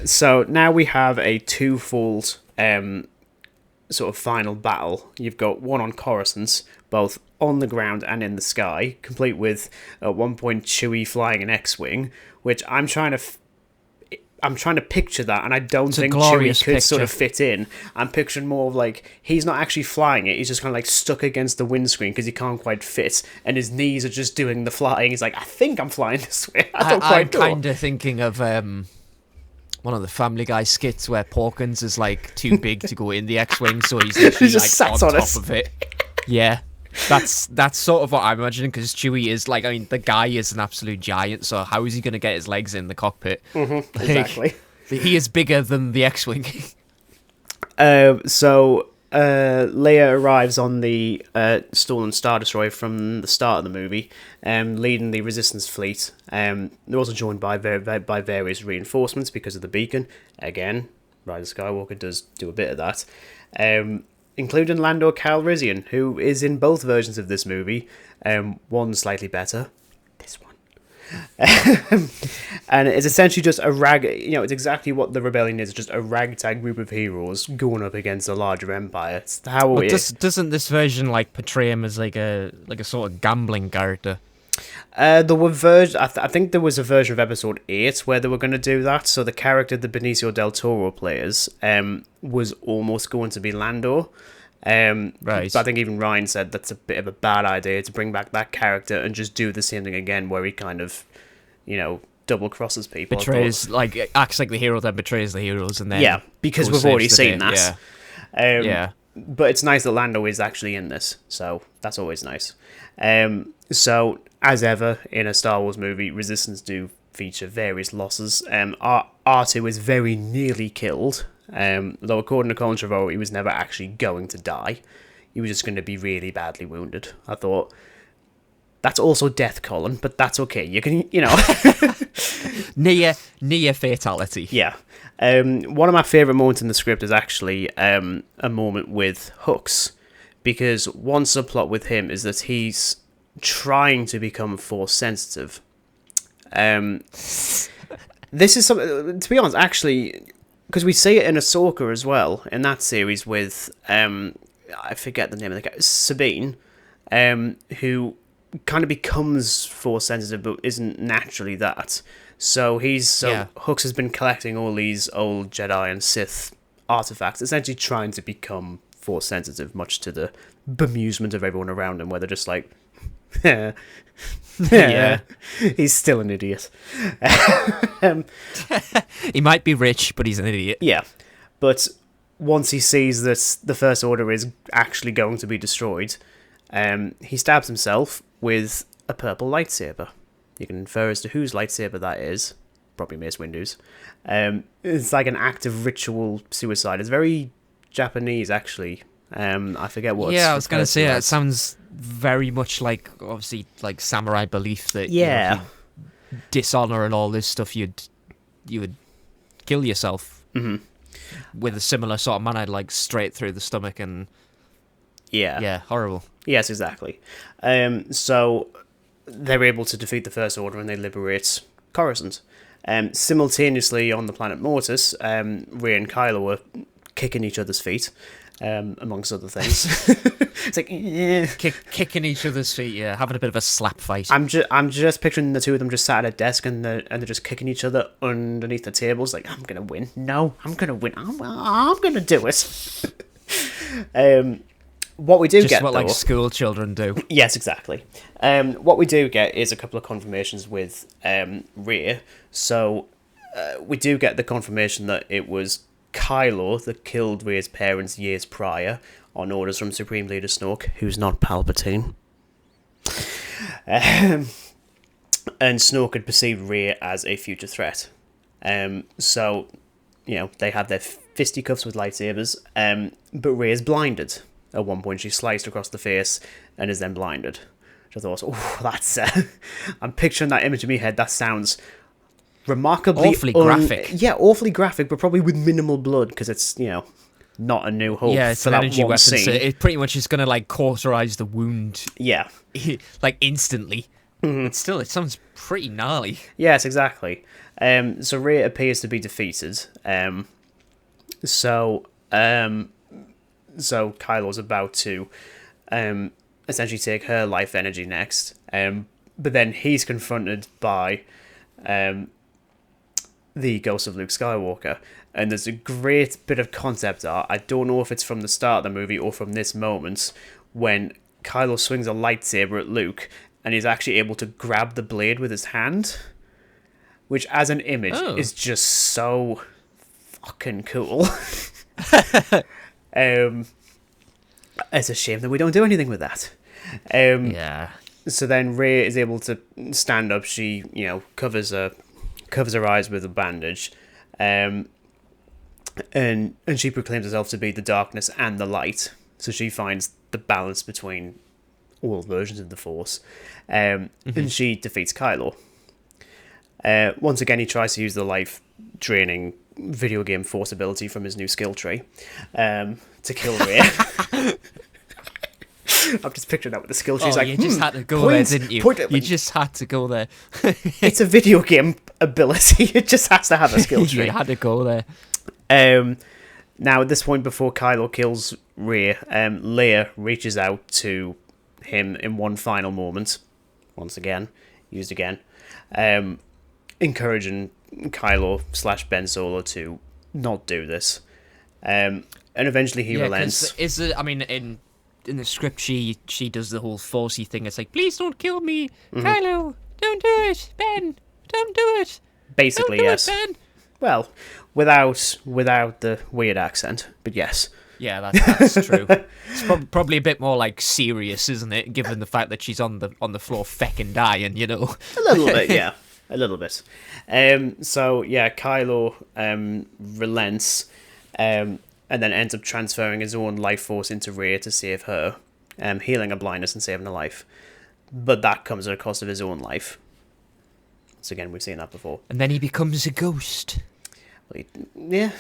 So now we have a twofold sort of final battle. You've got one on Coruscant, both on the ground and in the sky, complete with at one point Chewie flying an X-wing, which I'm trying to picture that, and I don't think Chewie could sort of fit in. I'm picturing more of like, he's not actually flying it, he's just kind of like stuck against the windscreen because he can't quite fit, and his knees are just doing the flying. He's like, I think I'm flying this way. I'm kind of thinking of one of the Family Guy skits where Porkins is like too big to go in the X-wing, so he's literally just like on top us. of it. Yeah. That's sort of what I'm imagining, because Chewie is like, the guy is an absolute giant, so how is he going to get his legs in the cockpit? Exactly. He is bigger than the X-Wing. So Leia arrives on the stolen Star Destroyer from the start of the movie, leading the Resistance fleet. They're also joined by various reinforcements because of the beacon. Again, Rise of Skywalker does do a bit of that. Including Lando Calrissian, who is in both versions of this movie. One slightly better. This one. And it's essentially just a it's exactly what the rebellion is, just a ragtag group of heroes going up against a larger empire. It's how it is. Doesn't this version portray him as like a sort of gambling character? There were I think there was a version of Episode 8 where they were going to do that, so the character that Benicio del Toro plays was almost going to be Lando, Right. But I think even Ryan said that's a bit of a bad idea to bring back that character and just do the same thing again, where he kind of, double crosses people. Betrays, acts like the hero, then betrays the heroes, and then Yeah, because we've already seen that. Yeah. Yeah. But it's nice that Lando is actually in this, so that's always nice. So, as ever in a Star Wars movie, Resistance do feature various losses. R2 is very nearly killed, though according to Colin Trevorrow, he was never actually going to die. He was just going to be really badly wounded. I thought, that's also death, Colin, but that's okay. You can, near fatality. Yeah. One of my favourite moments in the script is actually a moment with Hux, because one subplot with him is that he's trying to become Force sensitive. This is something, to be honest, actually, because we see it in Ahsoka as well, in that series with, I forget the name of the character, Sabine, who kind of becomes Force sensitive but isn't naturally that. So Hux has been collecting all these old Jedi and Sith artifacts, essentially trying to become Force sensitive, much to the bemusement of everyone around him, where they're just like, yeah, he's still an idiot. He might be rich, but he's an idiot. Yeah, but once he sees that the First Order is actually going to be destroyed, he stabs himself with a purple lightsaber. You can infer as to whose lightsaber that is. Probably Mace Windu's. It's like an act of ritual suicide. It's very Japanese, actually. I forget what. Yeah, I was going to say it sounds very much like, obviously, like samurai belief that dishonor and all this stuff. You would kill yourself with a similar sort of manner, like straight through the stomach, and yeah, horrible. Yes, exactly. So they're able to defeat the First Order and they liberate Coruscant. Simultaneously on the planet Mortis, Rey and Kylo were kicking each other's feet, amongst other things. It's like, kicking each other's feet, yeah, having a bit of a slap fight. I'm just picturing the two of them just sat at a desk and they're just kicking each other underneath the tables. Like, I'm gonna win. No, I'm gonna win. I'm gonna do it. What we do just get, what though, like school children do. Yes, exactly. What we do get is a couple of confirmations with Rey. So we do get the confirmation that it was Kylo that killed Rey's parents years prior on orders from Supreme Leader Snoke, who's not Palpatine. And Snoke had perceived Rey as a future threat. So, they had their fisticuffs with lightsabers, but Rey is blinded. At one point, she's sliced across the face and is then blinded. Which I thought, that's... I'm picturing that image in my head. That sounds remarkably... Awfully graphic. Yeah, awfully graphic, but probably with minimal blood, because it's, not A New Hope. Yeah, it's for an that energy one weapon, scene. so it pretty much is going to, like, cauterize the wound. Yeah. Like, instantly. Mm-hmm. But still, it sounds pretty gnarly. Yes, exactly. So Rey appears to be defeated. So Kylo's about to essentially take her life energy next. But then he's confronted by the ghost of Luke Skywalker. And there's a great bit of concept art. I don't know if it's from the start of the movie or from this moment, when Kylo swings a lightsaber at Luke and he's actually able to grab the blade with his hand. Which, as an image, is just so fucking cool. It's a shame that we don't do anything with that. Yeah. So then Rey is able to stand up. She, covers her eyes with a bandage, and she proclaims herself to be the darkness and the light. So she finds the balance between all versions of the Force, and she defeats Kylo. Once again, he tries to use the life-draining video game Force ability from his new skill tree to kill Rey. I'm just picturing that with the skill tree. You just had to go there, didn't you? You just had to go there. It's a video game ability. It just has to have a skill tree. You had to go there. Now, at this point, before Kylo kills Rey, Leia reaches out to him in one final moment. Once again, used again. Encouraging Kylo / Ben Solo to not do this. And eventually he relents. Is it? I mean, in the script, she does the whole Forcey thing. It's like, please don't kill me, Kylo. Don't do it, Ben. Don't do it. Basically, don't do yes. it, Ben. Well, without the weird accent, but yes. Yeah, that's true. It's probably a bit more like serious, isn't it? Given the fact that she's on the floor fecking dying, you know. A little bit, yeah. A little bit. So yeah, Kylo relents, and then ends up transferring his own life force into Rey to save her, healing her blindness and saving her life. But that comes at a cost of his own life. So again, we've seen that before. And then he becomes a ghost. Well, yeah.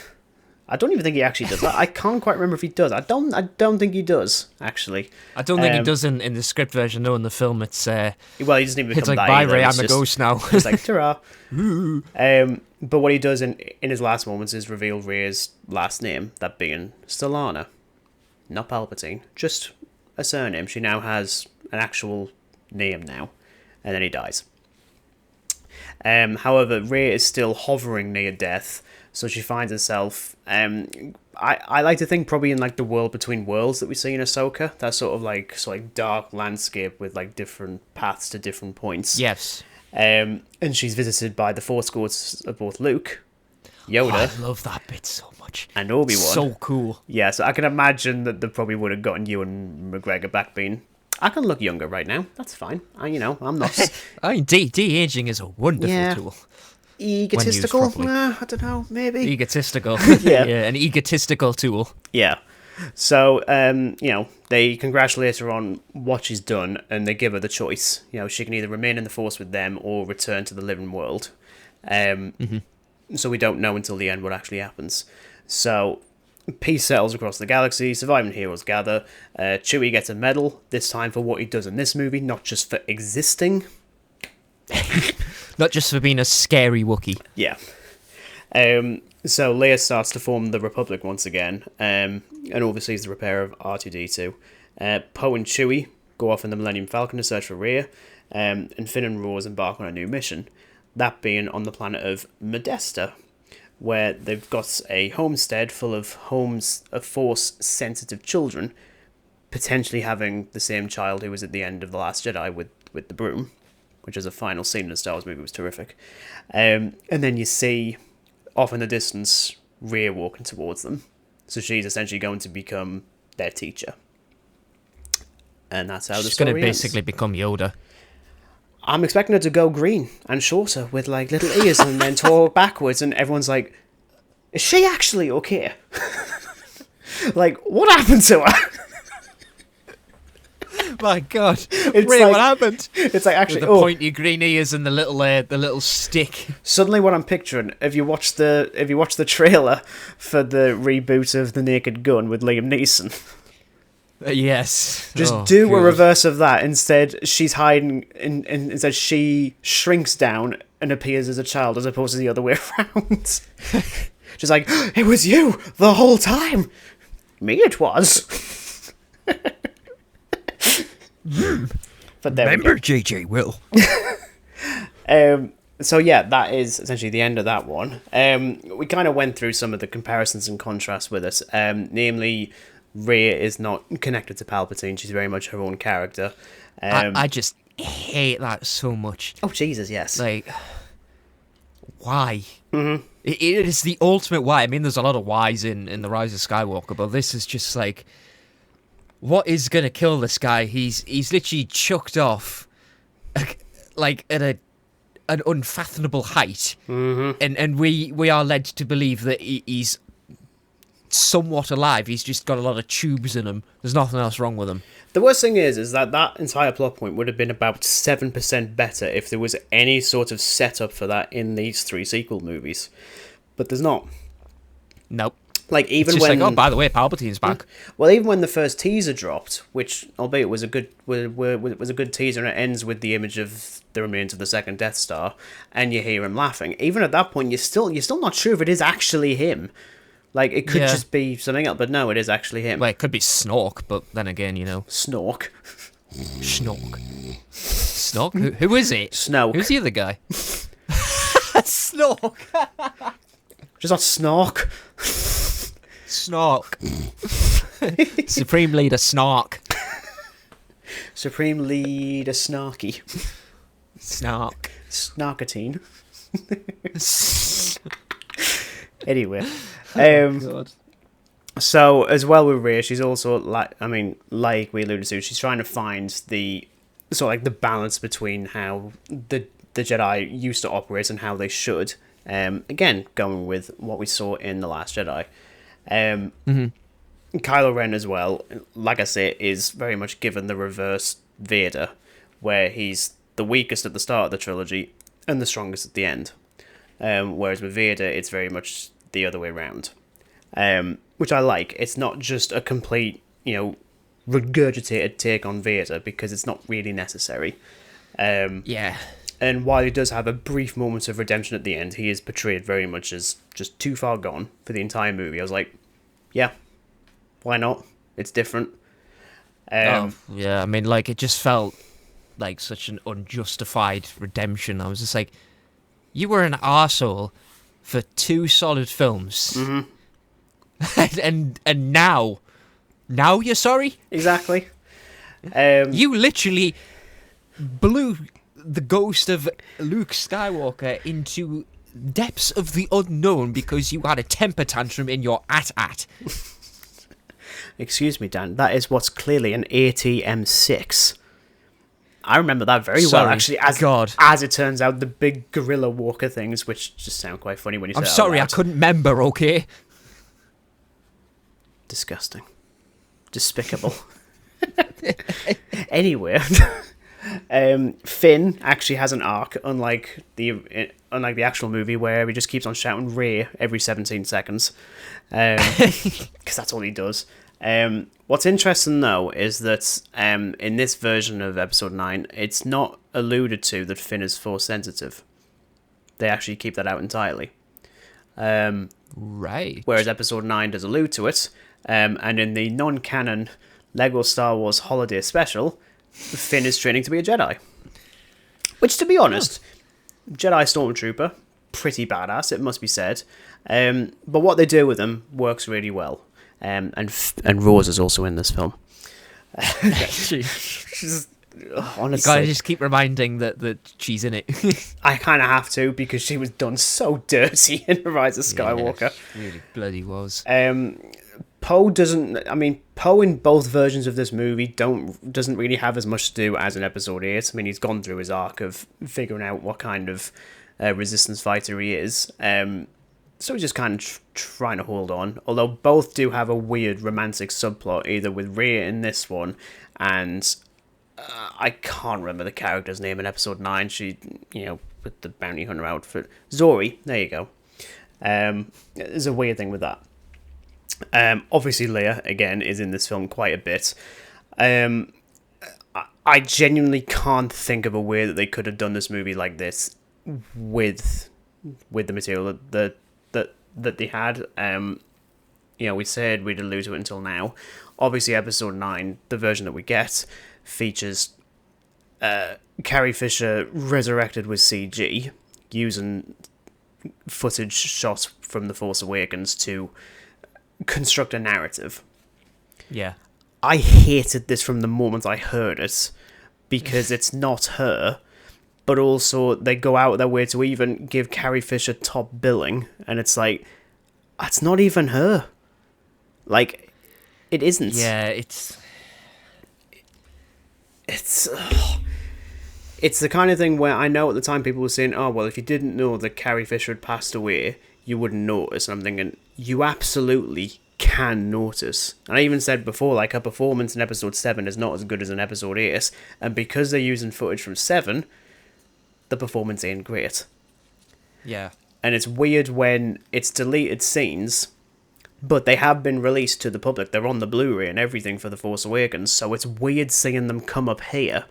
I don't even think he actually does that. I can't quite remember if he does. I don't think he does, actually. I don't think he does in the script version. No, in the film, it's well, he doesn't even become it's like, that bye, either. Rey, It's I'm a ghost now. It's like, ta-ra. But what he does in his last moments is reveal Rey's last name, that being Stellana. Not Palpatine, just a surname. She now has an actual name now. And then he dies. However, Rey is still hovering near death, so she finds herself, I like to think probably in like the world between worlds that we see in Ahsoka, that sort of like dark landscape with like different paths to different points. Yes. And she's visited by the Force ghosts of both Luke, Yoda. I love that bit so much. And Obi-Wan. So cool. Yeah, so I can imagine that they probably would have gotten Ewan McGregor back being, I can look younger right now. That's fine. I'm not. I mean, de-aging is a wonderful tool. Egotistical? I don't know, maybe. Egotistical. Yeah. Yeah, an egotistical tool. Yeah. So, they congratulate her on what she's done, and they give her the choice. She can either remain in the Force with them or return to the living world. So we don't know until the end what actually happens. So, peace settles across the galaxy, surviving heroes gather. Chewie gets a medal, this time for what he does in this movie, not just for existing. Not just for being a scary Wookiee. Yeah. So Leia starts to form the Republic once again, and oversees the repair of R2-D2. Poe and Chewie go off in the Millennium Falcon to search for Rey, and Finn and Rose embark on a new mission, that being on the planet of Modesta, where they've got a homestead full of Force-sensitive children, potentially having the same child who was at the end of The Last Jedi with the broom, which is a final scene in the Star Wars movie, was terrific. And then you see, off in the distance, Rey walking towards them. So she's essentially going to become their teacher. And that's how the story ends. She's going to basically become Yoda. I'm expecting her to go green and shorter with like little ears and then talk backwards, and everyone's like, is she actually okay? Like, what happened to her? My God, It's Rey, like- what happened? It's like, actually, With the pointy green ears and the little stick. Suddenly what I'm picturing, if you watch the trailer for the reboot of The Naked Gun with Liam Neeson, Yes. just do a God. reverse of that. Instead, she's hiding, and instead she shrinks down and appears as a child, as opposed to the other way around. She's like, it was you the whole time. Me, it was. But there we go. Remember JJ Will. So yeah, that is essentially the end of that one. We kind of went through some of the comparisons and contrasts with it. Namely, Rey is not connected to Palpatine. She's very much her own character. I just hate that so much. Oh, Jesus, yes. Like, why? Mm-hmm. It is the ultimate why. I mean, there's a lot of whys in The Rise of Skywalker, but this is just like, what is going to kill this guy? He's literally chucked off, like, at an unfathomable height. Mm-hmm. And we are led to believe that he's somewhat alive. He's just got a lot of tubes in him. There's nothing else wrong with him. The worst thing is that entire plot point would have been about 7% better if there was any sort of setup for that in these 3 sequel movies. But there's not. Nope. Like, even It's just when... like, oh, by the way, Palpatine's back. Well, even when the first teaser dropped, which, albeit was a good teaser, and it ends with the image of the remains of the second Death Star, and you hear him laughing. Even at that point, you're still not sure if it is actually him. Like, it could just be something else, but no, it is actually him. Well, it could be Snork, but then again, you know. Snork. Snork. Snork? Who is it? Snoke. Who's the other guy? Snork. Just not Snork. Snark. Supreme Leader Snark. Supreme Leader Snarky. Snark. Snarkatine. Anyway. God. So, as well with Rey, she's also, like we alluded to, she's trying to find the balance between how the Jedi used to operate and how they should. Again, going with what we saw in The Last Jedi. Kylo Ren as well, like I say, is very much given the reverse Vader, where he's the weakest at the start of the trilogy and the strongest at the end. Whereas with Vader, it's very much the other way around. Which I like. It's not just a complete, regurgitated take on Vader, because it's not really necessary. Yeah. And while he does have a brief moment of redemption at the end, he is portrayed very much as just too far gone for the entire movie. I was like, yeah, why not? It's different. Yeah, I mean, it just felt like such an unjustified redemption. I was just like, you were an arsehole for 2 solid films. Mm-hmm. and now you're sorry? Exactly. You literally blew the ghost of Luke Skywalker into depths of the unknown because you had a temper tantrum in your at. Excuse me, Dan. That is what's clearly an ATM-6. I remember that very well, actually. As it turns out, the big gorilla walker things, which just sound quite funny when you say it out sorry, I loud. couldn't remember, okay? Disgusting. Despicable. Anyway, Finn actually has an arc, unlike the actual movie, where he just keeps on shouting Rey every 17 seconds. Because that's all he does. What's interesting, though, is that in this version of Episode 9, it's not alluded to that Finn is Force sensitive. They actually keep that out entirely. Right. Whereas Episode 9 does allude to it, and in the non-canon LEGO Star Wars Holiday Special, Finn is training to be a Jedi. Which, to be honest, Jedi Stormtrooper, pretty badass, it must be said. But what they do with him works really well. And Rose is also in this film. She's, honestly, You gotta just keep reminding that she's in it. I kind of have to, because she was done so dirty in Rise of Skywalker. Yeah, she really bloody was. Poe doesn't. I mean, Poe in both versions of this movie doesn't really have as much to do as in Episode 8. I mean, he's gone through his arc of figuring out what kind of resistance fighter he is. So he's just kind of trying to hold on. Although both do have a weird romantic subplot, either with Rey in this one, and I can't remember the character's name in Episode 9. She, with the bounty hunter outfit. Zori, there you go. There's a weird thing with that. Obviously, Leia, again, is in this film quite a bit. I genuinely can't think of a way that they could have done this movie like this with the material that they had. We said we'd allude to it until now. Obviously, Episode 9, the version that we get, features Carrie Fisher resurrected with CG, using footage shot from The Force Awakens to construct a narrative. Yeah. I hated this from the moment I heard it, because it's not her, but also they go out of their way to even give Carrie Fisher top billing, and it's like, that's not even her. Like, it isn't. Yeah, it's the kind of thing where I know at the time people were saying, oh, well, if you didn't know that Carrie Fisher had passed away, you wouldn't notice. And I'm thinking, you absolutely can notice. And I even said before, her performance in Episode 7 is not as good as in Episode 8, and because they're using footage from 7, the performance ain't great. Yeah. And it's weird when it's deleted scenes, but they have been released to the public. They're on the Blu-ray and everything for The Force Awakens, so it's weird seeing them come up here.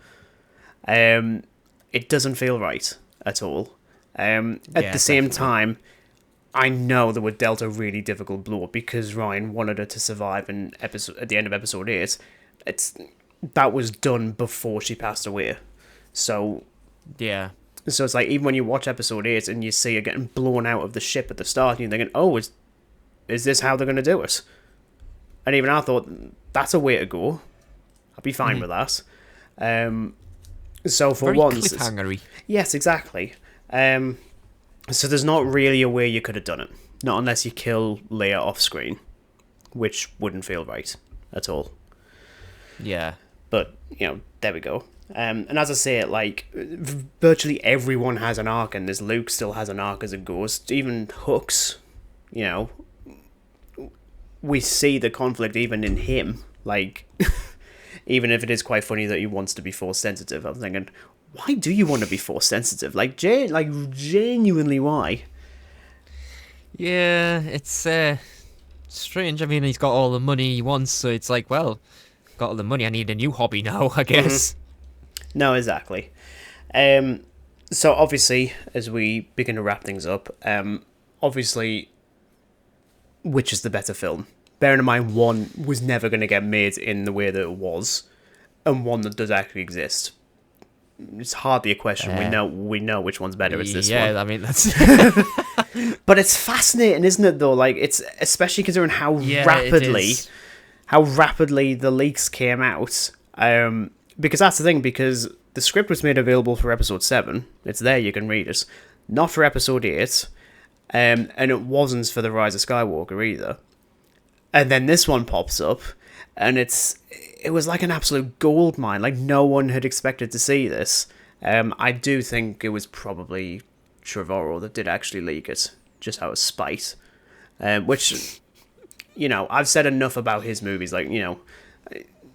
It doesn't feel right at all. At the same time, I know they were dealt a really difficult blow because Ryan wanted her to survive at the end of Episode 8. That was done before she passed away. So yeah. So it's like, even when you watch Episode 8 and you see her getting blown out of the ship at the start, and you're thinking, oh, is this how they're going to do it? And even I thought, that's a way to go. I'd be fine with that. So for Very once... cliffhangery. Yes, exactly. So there's not really a way you could have done it. Not unless you kill Leia off screen, which wouldn't feel right at all. Yeah. But, there we go. And as I say, like, virtually everyone has an arc in this. Luke still has an arc as a ghost. Even Hux, we see the conflict even in him. Like, even if it is quite funny that he wants to be force sensitive, I'm thinking, why do you want to be force sensitive? Like, genuinely, why? Yeah, it's strange. I mean, he's got all the money he wants, so it's like, well, got all the money, I need a new hobby now, I guess. No, exactly. So obviously, as we begin to wrap things up, obviously, which is the better film? Bearing in mind, one was never going to get made in the way that it was, and one that does actually exist. It's hardly a question. We know which one's better. It's this one. Yeah, I mean, that's... But it's fascinating, isn't it, though? Like, it's especially considering how rapidly the leaks came out. Because that's the thing, because the script was made available for episode 7. It's there, you can read it. Not for episode 8. And it wasn't for the Rise of Skywalker either. And then this one pops up, and it was like an absolute gold mine. Like, no one had expected to see this. I do think it was probably Trevorrow that did actually leak it, just out of spite. Which, I've said enough about his movies. Like,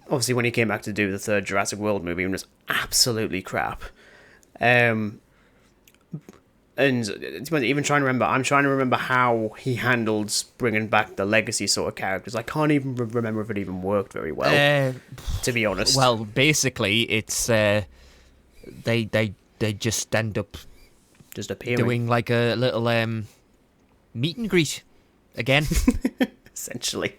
obviously when he came back to do the third Jurassic World movie, it was absolutely crap. And even I'm trying to remember how he handled bringing back the legacy sort of characters. I can't even remember if it even worked very well, to be honest. Well, basically, it's they just end up just appearing, doing like a little meet and greet again, essentially.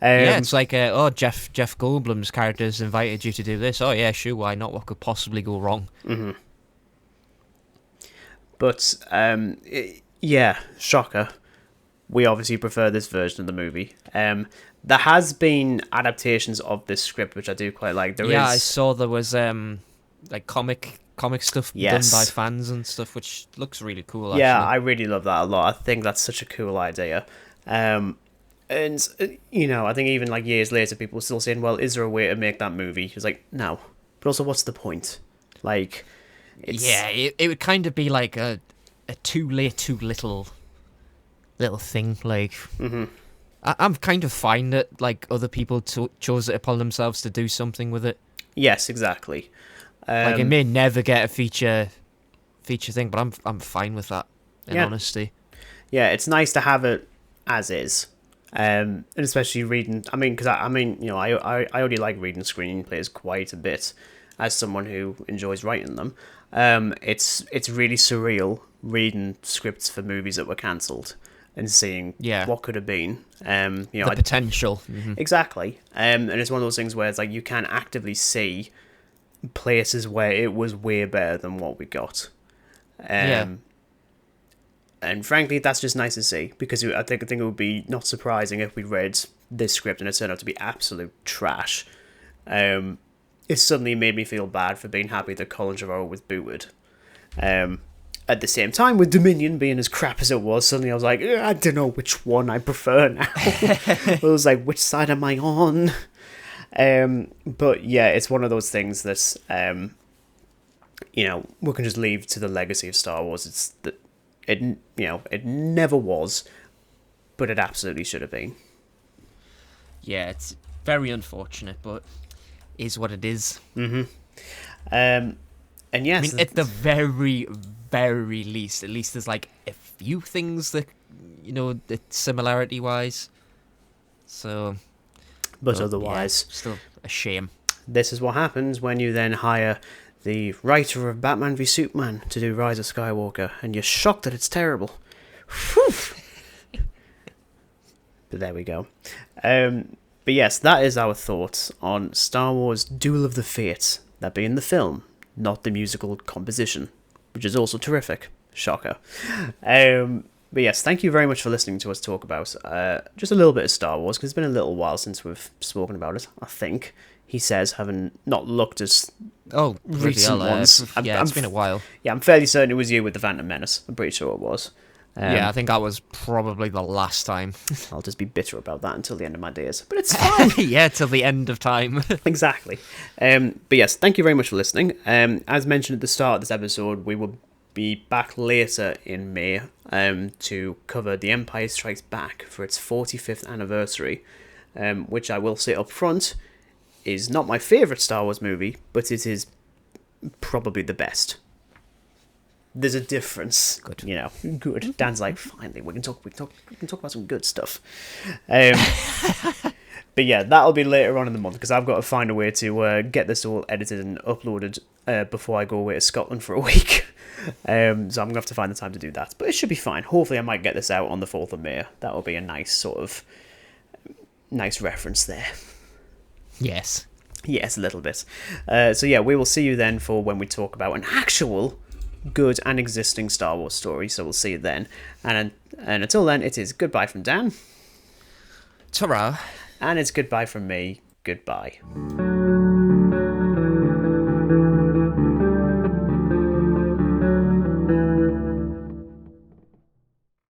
Yeah, it's like Jeff Goldblum's character's invited you to do this. Oh yeah, sure, why not? What could possibly go wrong? Mm-hmm. But, shocker. We obviously prefer this version of the movie. There has been adaptations of this script, which I do quite like. I saw there was like comic stuff done by fans and stuff, which looks really cool, actually. Yeah, I really love that a lot. I think that's such a cool idea. And, I think even like years later, people are still saying, well, is there a way to make that movie? It's like, no. But also, what's the point? Like... it would kind of be like a too late, too little thing. Like, I'm kind of fine that like other people chose it upon themselves to do something with it. Yes, exactly. Like it may never get a feature thing, but I'm fine with that. In honesty, yeah, it's nice to have it as is, and especially reading. I mean, because I already like reading screenplays quite a bit, as someone who enjoys writing them. It's really surreal reading scripts for movies that were cancelled and seeing what could have been. The potential. Exactly. And it's one of those things where it's like you can actively see places where it was way better than what we got. And frankly, that's just nice to see, because I think it would be not surprising if we read this script and it turned out to be absolute trash. It suddenly made me feel bad for being happy that Colin Trevorrow was booted. At the same time, with Dominion being as crap as it was, suddenly I was like, I don't know which one I prefer now. I was like, which side am I on? But yeah, it's one of those things that, we can just leave to the legacy of Star Wars. It's that it never was, but it absolutely should have been. Yeah, it's very unfortunate, but is what it is. Mm-hmm. And yes, I mean, at the very, very least, at least there's like a few things that, that similarity-wise. So, but otherwise, still a shame. This is what happens when you then hire the writer of Batman v Superman to do Rise of Skywalker, and you're shocked that it's terrible. Whew. But there we go. But yes, that is our thoughts on Star Wars Duel of the Fates, that being the film, not the musical composition, which is also terrific. Shocker. But yes, thank you very much for listening to us talk about just a little bit of Star Wars, because it's been a little while since we've spoken about it, I think. He says, having not looked as recent ones. It's been a while. Yeah, I'm fairly certain it was you with the Phantom Menace. I'm pretty sure it was. I think that was probably the last time. I'll just be bitter about that until the end of my days. But it's fine. Yeah, till the end of time. Exactly. But yes, thank you very much for listening. As mentioned at the start of this episode, we will be back later in May to cover The Empire Strikes Back for its 45th anniversary, which I will say up front is not my favourite Star Wars movie, but it is probably the best. There's a difference. Good. You know, good. Dan's like, finally, we can talk about some good stuff. But yeah, that'll be later on in the month, because I've got to find a way to get this all edited and uploaded before I go away to Scotland for a week. So I'm going to have to find the time to do that. But it should be fine. Hopefully I might get this out on the 4th of May. That will be a nice reference there. Yes. Yes, a little bit. So yeah, we will see you then for when we talk about an actual good and existing Star Wars story. So we'll see you then. And until then, it is goodbye from Dan. Ta-ra. And it's goodbye from me. Goodbye.